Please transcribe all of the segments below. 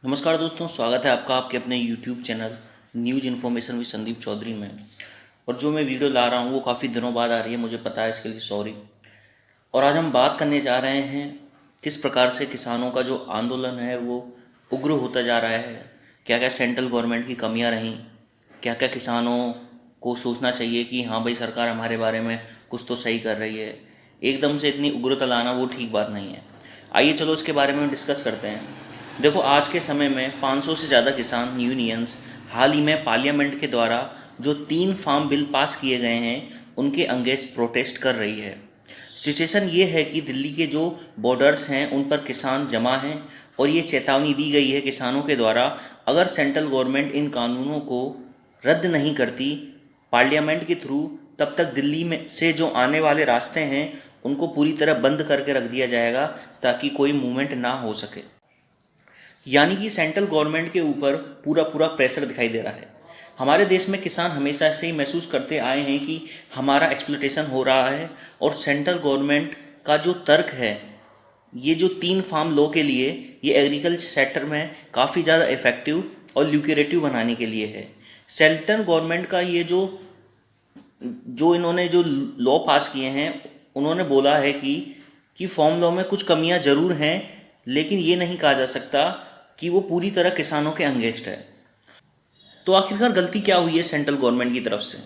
नमस्कार दोस्तों, स्वागत है आपका आपके अपने YouTube channel news information with Sandeep Chaudhary में। और जो मैं वीडियो ला रहा हूँ वो काफ़ी दिनों बाद आ रही है, मुझे पता है, इसके लिए सॉरी। और आज हम बात करने जा रहे हैं किस प्रकार से किसानों का जो आंदोलन है वो उग्र होता जा रहा है, क्या क्या सेंट्रल गवर्नमेंट की कमियाँ रहीं, क्या क्या किसानों को सोचना चाहिए कि हाँ भाई सरकार हमारे बारे में कुछ तो सही कर रही है। एकदम से इतनी उग्रता लाना वो ठीक बात नहीं है। आइए चलो इसके बारे में डिस्कस करते हैं। देखो, आज के समय में 500 से ज़्यादा किसान यूनियंस हाल ही में पार्लियामेंट के द्वारा जो 3 फार्म बिल पास किए गए हैं उनके अगेंस्ट प्रोटेस्ट कर रही है। सिचुएशन ये है कि दिल्ली के जो बॉर्डर्स हैं उन पर किसान जमा हैं और ये चेतावनी दी गई है किसानों के द्वारा, अगर सेंट्रल गवर्नमेंट इन कानूनों को रद्द नहीं करती पार्लियामेंट के थ्रू, तब तक दिल्ली में से जो आने वाले रास्ते हैं उनको पूरी तरह बंद करके रख दिया जाएगा ताकि कोई मूवमेंट ना हो सके। यानी कि सेंट्रल गवर्नमेंट के ऊपर पूरा पूरा प्रेशर दिखाई दे रहा है। हमारे देश में किसान हमेशा से ही महसूस करते आए हैं कि हमारा एक्सप्लॉयटेशन हो रहा है, और सेंट्रल गवर्नमेंट का जो तर्क है ये जो 3 फार्म लॉ के लिए, ये एग्रीकल्चर सेक्टर में काफ़ी ज़्यादा इफेक्टिव और ल्यूक्रेटिव बनाने के लिए है। सेंट्रल गवर्नमेंट का ये जो जो इन्होंने जो लॉ पास किए हैं, उन्होंने बोला है कि फार्म लॉ में कुछ कमियां ज़रूर हैं, लेकिन ये नहीं कहा जा सकता कि वो पूरी तरह किसानों के अगेंस्ट है। तो आखिरकार गलती क्या हुई है सेंट्रल गवर्नमेंट की तरफ से?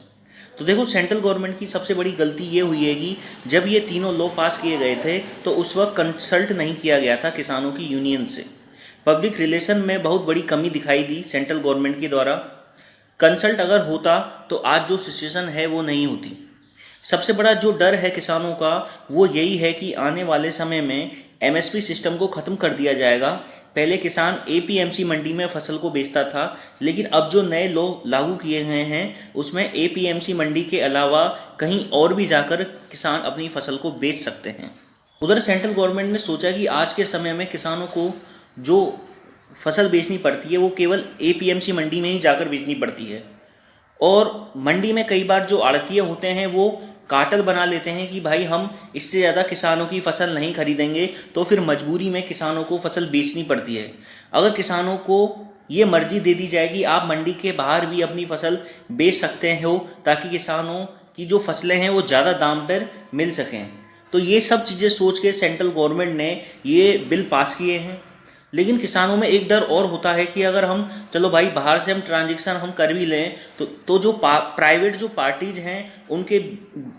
तो देखो, सेंट्रल गवर्नमेंट की सबसे बड़ी गलती ये हुई है कि जब ये तीनों लॉ पास किए गए थे तो उस वक्त कंसल्ट नहीं किया गया था किसानों की यूनियन से। पब्लिक रिलेशन में बहुत बड़ी कमी दिखाई दी सेंट्रल गवर्नमेंट के द्वारा। कंसल्ट अगर होता तो आज जो सिचुएशन है वो नहीं होती। सबसे बड़ा जो डर है किसानों का वो यही है कि आने वाले समय में एमएसपी सिस्टम को ख़त्म कर दिया जाएगा। पहले किसान एपीएमसी मंडी में फसल को बेचता था, लेकिन अब जो नए लॉ लागू किए गए हैं उसमें एपीएमसी मंडी के अलावा कहीं और भी जाकर किसान अपनी फसल को बेच सकते हैं। उधर सेंट्रल गवर्नमेंट ने सोचा कि आज के समय में किसानों को जो फसल बेचनी पड़ती है वो केवल एपीएमसी मंडी में ही जाकर बेचनी पड़ती है, और मंडी में कई बार जो आड़तिए होते हैं वो काटल बना लेते हैं कि भाई हम इससे ज़्यादा किसानों की फसल नहीं खरीदेंगे, तो फिर मजबूरी में किसानों को फसल बेचनी पड़ती है। अगर किसानों को ये मर्जी दे दी जाए कि आप मंडी के बाहर भी अपनी फसल बेच सकते हो ताकि किसानों की जो फसलें हैं वो ज़्यादा दाम पर मिल सकें, तो ये सब चीज़ें सोच के सेंट्रल गवर्नमेंट ने ये बिल पास किए हैं। लेकिन किसानों में एक डर और होता है कि अगर हम, चलो भाई, बाहर से हम ट्रांजेक्शन हम कर भी लें तो जो प्राइवेट जो पार्टीज हैं उनके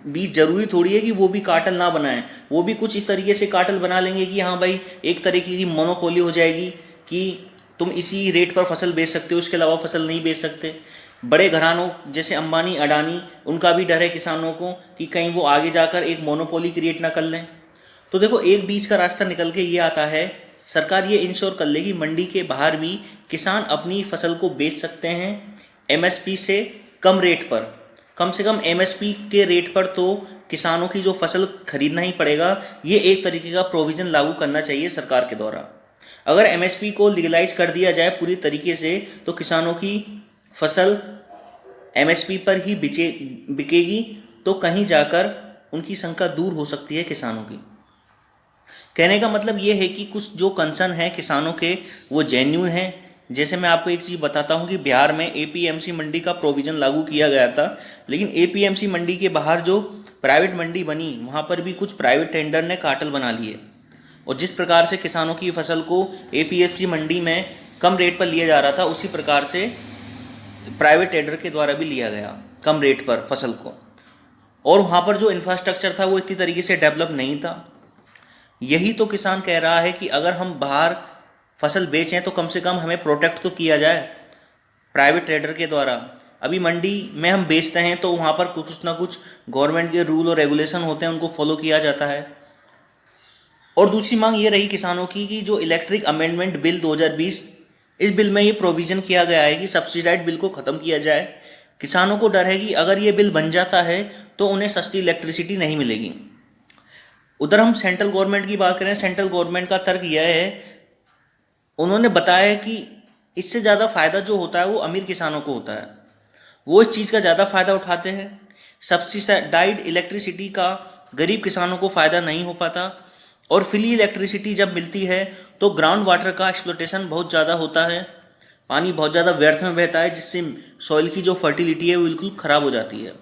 बीच ज़रूरी थोड़ी है कि वो भी कार्टेल ना बनाएं। वो भी कुछ इस तरीके से कार्टेल बना लेंगे कि हाँ भाई, एक तरीके की मोनोपोली हो जाएगी कि तुम इसी रेट पर फसल बेच सकते हो, इसके अलावा फसल नहीं बेच सकते। बड़े घरानों जैसे अंबानी अडानी, उनका भी डर है किसानों को कि कहीं वो आगे जाकर एक मोनोपोली क्रिएट ना कर लें। तो देखो, एक बीच का रास्ता निकल के ये आता है, सरकार ये इंश्योर कर लेगी मंडी के बाहर भी किसान अपनी फसल को बेच सकते हैं एमएसपी से कम रेट पर। कम से कम एमएसपी के रेट पर तो किसानों की जो फसल खरीदना ही पड़ेगा। ये एक तरीके का प्रोविज़न लागू करना चाहिए सरकार के द्वारा। अगर एमएसपी को लीगलाइज कर दिया जाए पूरी तरीके से तो किसानों की फसल एमएसपी पर ही बिकेगी, तो कहीं जाकर उनकी शंका दूर हो सकती है किसानों की। कहने का मतलब ये है कि कुछ जो कंसर्न है किसानों के वो जेन्यून हैं। जैसे मैं आपको एक चीज़ बताता हूँ कि बिहार में एपीएमसी मंडी का प्रोविज़न लागू किया गया था, लेकिन एपीएमसी मंडी के बाहर जो प्राइवेट मंडी बनी वहाँ पर भी कुछ प्राइवेट टेंडर ने कार्टेल बना लिए, और जिस प्रकार से किसानों की फसल को एपीएमसी मंडी में कम रेट पर लिया जा रहा था, उसी प्रकार से प्राइवेट टेंडर के द्वारा भी लिया गया कम रेट पर फसल को, और वहाँ पर जो इंफ्रास्ट्रक्चर था वो इतनी तरीके से डेवलप नहीं था। यही तो किसान कह रहा है कि अगर हम बाहर फसल बेचें तो कम से कम हमें प्रोटेक्ट तो किया जाए प्राइवेट ट्रेडर के द्वारा। अभी मंडी में हम बेचते हैं तो वहाँ पर कुछ ना कुछ गवर्नमेंट के रूल और रेगुलेशन होते हैं, उनको फॉलो किया जाता है। और दूसरी मांग ये रही किसानों की कि जो इलेक्ट्रिक अमेंडमेंट बिल 2020, इस बिल में ये प्रोविज़न किया गया है कि सब्सिडाइज्ड बिल को ख़त्म किया जाए। किसानों को डर है कि अगर ये बिल बन जाता है तो उन्हें सस्ती इलेक्ट्रिसिटी नहीं मिलेगी। उधर हम सेंट्रल गवर्नमेंट की बात करें, सेंट्रल गवर्नमेंट का तर्क यह है, उन्होंने बताया है कि इससे ज़्यादा फ़ायदा जो होता है वो अमीर किसानों को होता है, वो इस चीज़ का ज़्यादा फ़ायदा उठाते हैं। सब्सिडाइड इलेक्ट्रिसिटी का गरीब किसानों को फ़ायदा नहीं हो पाता। और फ्री इलेक्ट्रिसिटी जब मिलती है तो ग्राउंड वाटर का एक्सप्लोटेशन बहुत ज़्यादा होता है, पानी बहुत ज़्यादा व्यर्थ में बहता है, जिससे सॉइल की जो फर्टिलिटी है वो बिल्कुल ख़राब हो जाती है।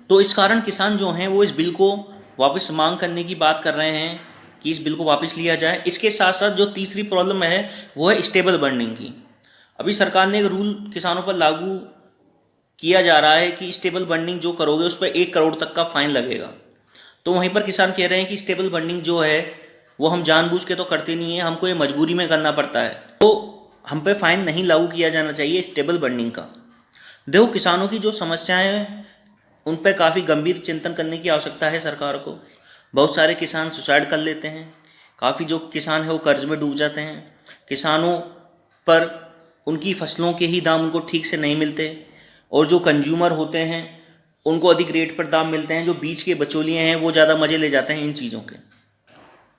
तो इस कारण किसान जो हैं वो इस बिल को वापस मांग करने की बात कर रहे हैं कि इस बिल को वापस लिया जाए। इसके साथ साथ जो तीसरी प्रॉब्लम है वो है स्टेबल बर्निंग की। अभी सरकार ने एक रूल किसानों पर लागू किया जा रहा है कि स्टेबल बर्निंग जो करोगे उस पर 1 करोड़ तक का फाइन लगेगा। तो वहीं पर किसान कह रहे हैं कि स्टेबल बर्निंग जो है वो हम जानबूझ के तो करते नहीं है, हमको ये मजबूरी में करना पड़ता है, तो हम पे फाइन नहीं लागू किया जाना चाहिए स्टेबल बर्निंग का। देखो, किसानों की जो समस्याएं हैं उन पर काफ़ी गंभीर चिंतन करने की आवश्यकता है सरकार को। बहुत सारे किसान सुसाइड कर लेते हैं, काफ़ी जो किसान है वो कर्ज में डूब जाते हैं, किसानों पर उनकी फसलों के ही दाम उनको ठीक से नहीं मिलते, और जो कंज्यूमर होते हैं उनको अधिक रेट पर दाम मिलते हैं, जो बीच के बचोलिए हैं वो ज़्यादा मज़े ले जाते हैं इन चीज़ों के।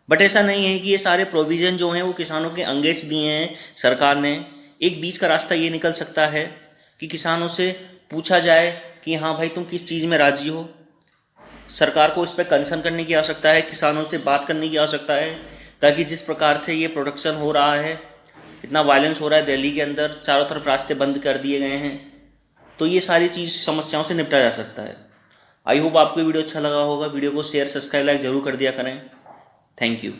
बट ऐसा नहीं है कि ये सारे प्रोविज़न जो हैं वो किसानों के अंगेंस्ट दिए हैं सरकार ने। एक बीच का रास्ता ये निकल सकता है कि किसानों से पूछा जाए कि हाँ भाई, तुम किस चीज़ में राज़ी हो। सरकार को इस पर कंसर्न करने की आवश्यकता है, किसानों से बात करने की आवश्यकता है, ताकि जिस प्रकार से ये प्रोडक्शन हो रहा है, इतना वायलेंस हो रहा है दिल्ली के अंदर, चारों तरफ रास्ते बंद कर दिए गए हैं, तो ये सारी चीज़ समस्याओं से निपटा जा सकता है। आई होप आपको वीडियो अच्छा लगा होगा। वीडियो को शेयर, सब्सक्राइब, लाइक जरूर कर दिया करें। Thank you.